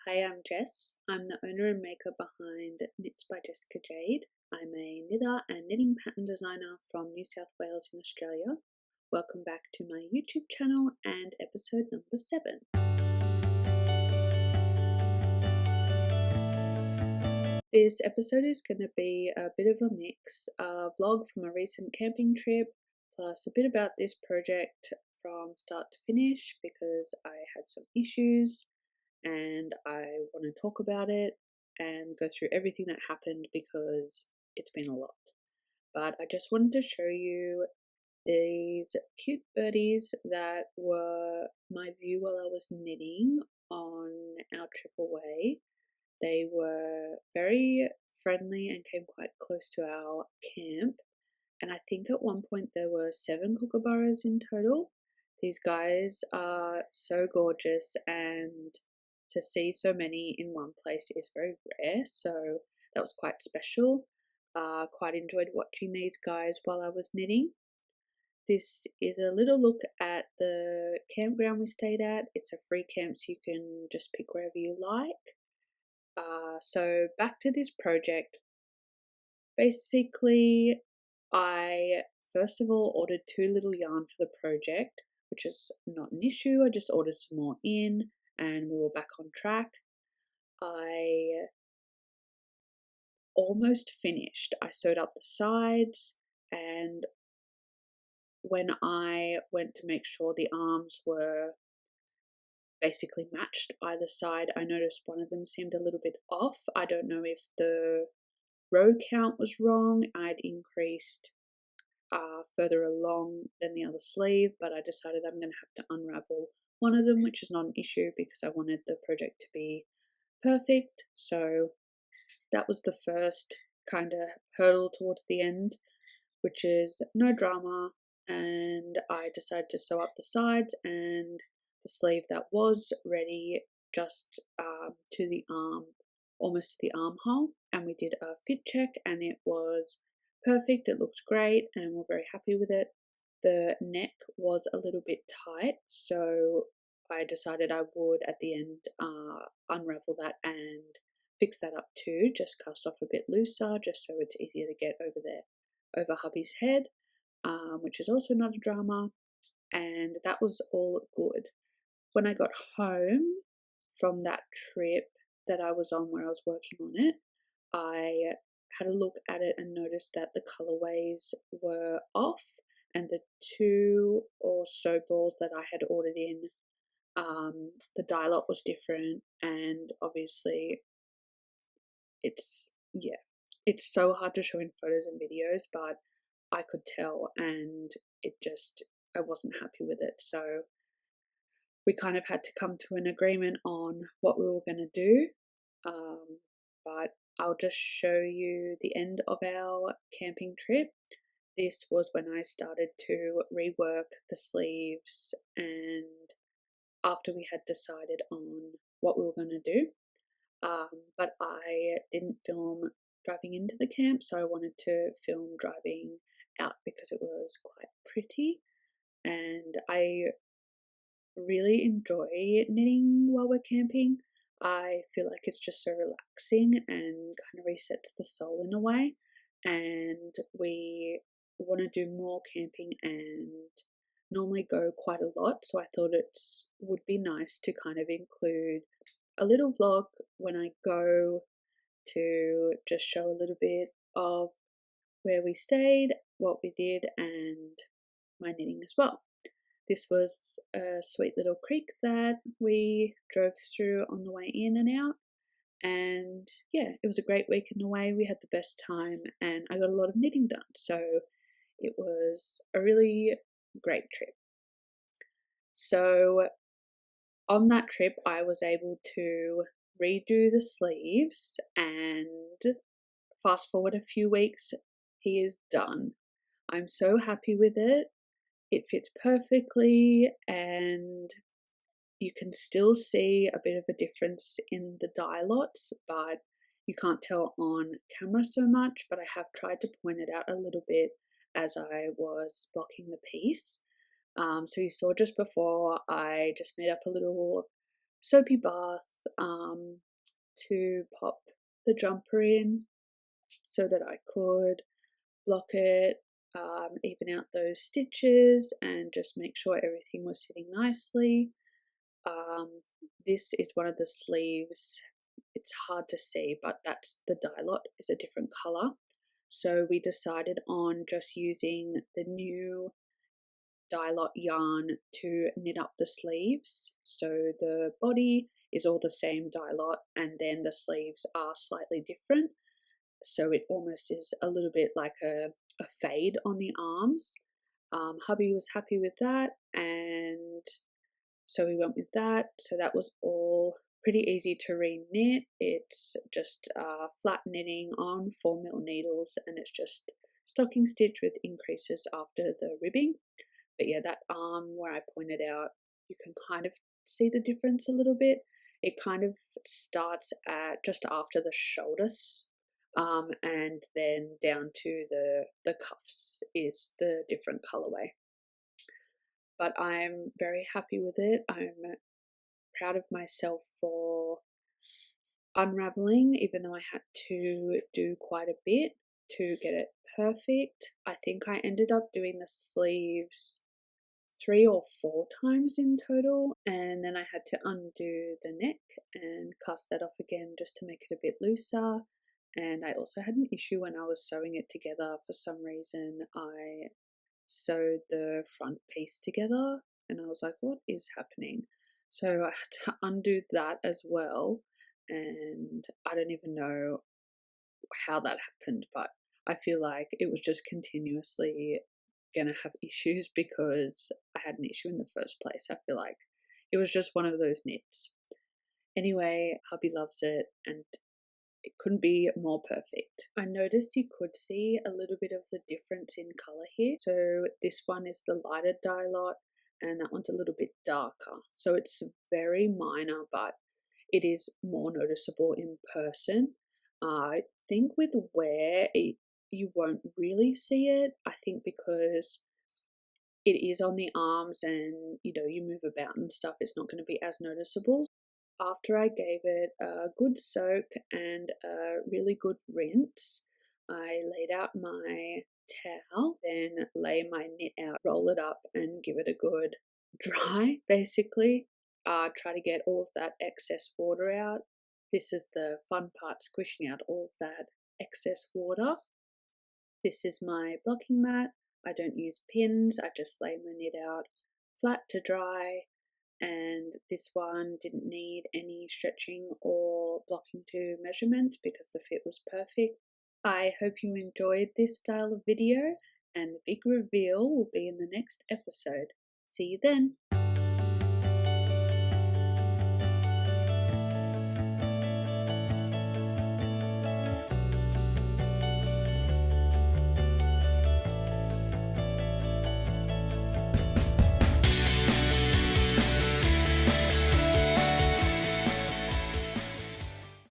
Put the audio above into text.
Hi, I'm Jess. I'm the owner and maker behind Knits by Jessica Jade. I'm a knitter and knitting pattern designer from New South Wales in Australia. Welcome back to my YouTube channel and episode number 7. This episode is going to be a bit of a mix, a vlog from a recent camping trip, plus a bit about this project from start to finish because I had some issues and I want to talk about it and go through everything that happened because it's been a lot. But I just wanted to show you these cute birdies that were my view while I was knitting on our trip away. They were very friendly and came quite close to our camp, and I think at one point there were 7 kookaburras in total. These guys are so gorgeous, and to see so many in one place is very rare, so that was quite special. Quite enjoyed watching these guys while I was knitting. This is a little look at the campground we stayed at. It's a free camp, so you can just pick wherever you like. So back to this project. Basically, I first of all ordered 2 little yarn for the project, which is not an issue. I just ordered some more in and we were back on track. I almost finished. I sewed up the sides, and when I went to make sure the arms were basically matched either side, I noticed one of them seemed a little bit off. I don't know if the row count was wrong. I'd increased further along than the other sleeve, but I decided I'm going to have to unravel one of them, which is not an issue because I wanted the project to be perfect. So that was the first kind of hurdle towards the end, which is no drama, and I decided to sew up the sides and the sleeve that was ready just to the arm, almost to the armhole, and we did a fit check and it was perfect. It looked great and we're very happy with it. The neck was a little bit tight, so I decided I would at the end unravel that and fix that up too, just cast off a bit looser just so it's easier to get over there, over hubby's head, which is also not a drama, and that was all good. When I got home from that trip that I was on where I was working on it, I had a look at it and noticed that the colorways were off, and the 2 or so balls that I had ordered in, the dye lot was different, and obviously it's so hard to show in photos and videos, but I could tell, and I wasn't happy with it. So we kind of had to come to an agreement on what we were going to do, but I'll just show you the end of our camping trip. This was when I started to rework the sleeves, and after we had decided on what we were going to do. But I didn't film driving into the camp, so I wanted to film driving out because it was quite pretty, and I really enjoy knitting while we're camping. I feel like it's just so relaxing and kind of resets the soul in a way, and we want to do more camping and normally go quite a lot, so I thought it would be nice to kind of include a little vlog when I go, to just show a little bit of where we stayed, what we did, and my knitting as well. This was a sweet little creek that we drove through on the way in and out, and yeah, it was a great weekend away. We had the best time and I got a lot of knitting done, so it was a really great trip. So on that trip I was able to redo the sleeves, and fast forward a few weeks, he is done. I'm so happy with it. It fits perfectly, and you can still see a bit of a difference in the dye lots, but you can't tell on camera so much, but I have tried to point it out a little bit as I was blocking the piece. So you saw just before I just made up a little soapy bath to pop the jumper in so that I could block it, even out those stitches and just make sure everything was sitting nicely. This is one of the sleeves. It's hard to see, but that's the dye lot is a different color. So we decided on just using the new dye lot yarn to knit up the sleeves. So the body is all the same dye lot, and then the sleeves are slightly different. So it almost is a little bit like a fade on the arms. Hubby was happy with that, and so we went with that. So that was all pretty easy to re-knit. It's just flat knitting on 4mm needles, and it's just stocking stitch with increases after the ribbing. But yeah, that arm where I pointed out, you can kind of see the difference a little bit. It kind of starts at just after the shoulders, and then down to the cuffs is the different colorway. But I'm very happy with it. I'm proud of myself for unraveling, even though I had to do quite a bit to get it perfect. I think I ended up doing the sleeves 3 or 4 times in total, and then I had to undo the neck and cast that off again just to make it a bit looser. And I also had an issue when I was sewing it together. For some reason I sewed the front piece together and I was like, what is happening? So I had to undo that as well, and I don't even know how that happened, but I feel like it was just continuously gonna have issues because I had an issue in the first place. I feel like it was just one of those knits. Anyway, hubby loves it and it couldn't be more perfect. I noticed you could see a little bit of the difference in colour here. So this one is the lighter dye lot and that one's a little bit darker. So it's very minor, but it is more noticeable in person. I think with wear, you won't really see it. I think because it is on the arms and you move about and stuff, it's not going to be as noticeable. After I gave it a good soak and a really good rinse, I laid out my towel, then lay my knit out, roll it up and give it a good dry basically. Try to get all of that excess water out. This is the fun part, squishing out all of that excess water. This is my blocking mat. I don't use pins, I just lay my knit out flat to dry, and this one didn't need any stretching or blocking to measurement because the fit was perfect. I hope you enjoyed this style of video, and the big reveal will be in the next episode. See you then!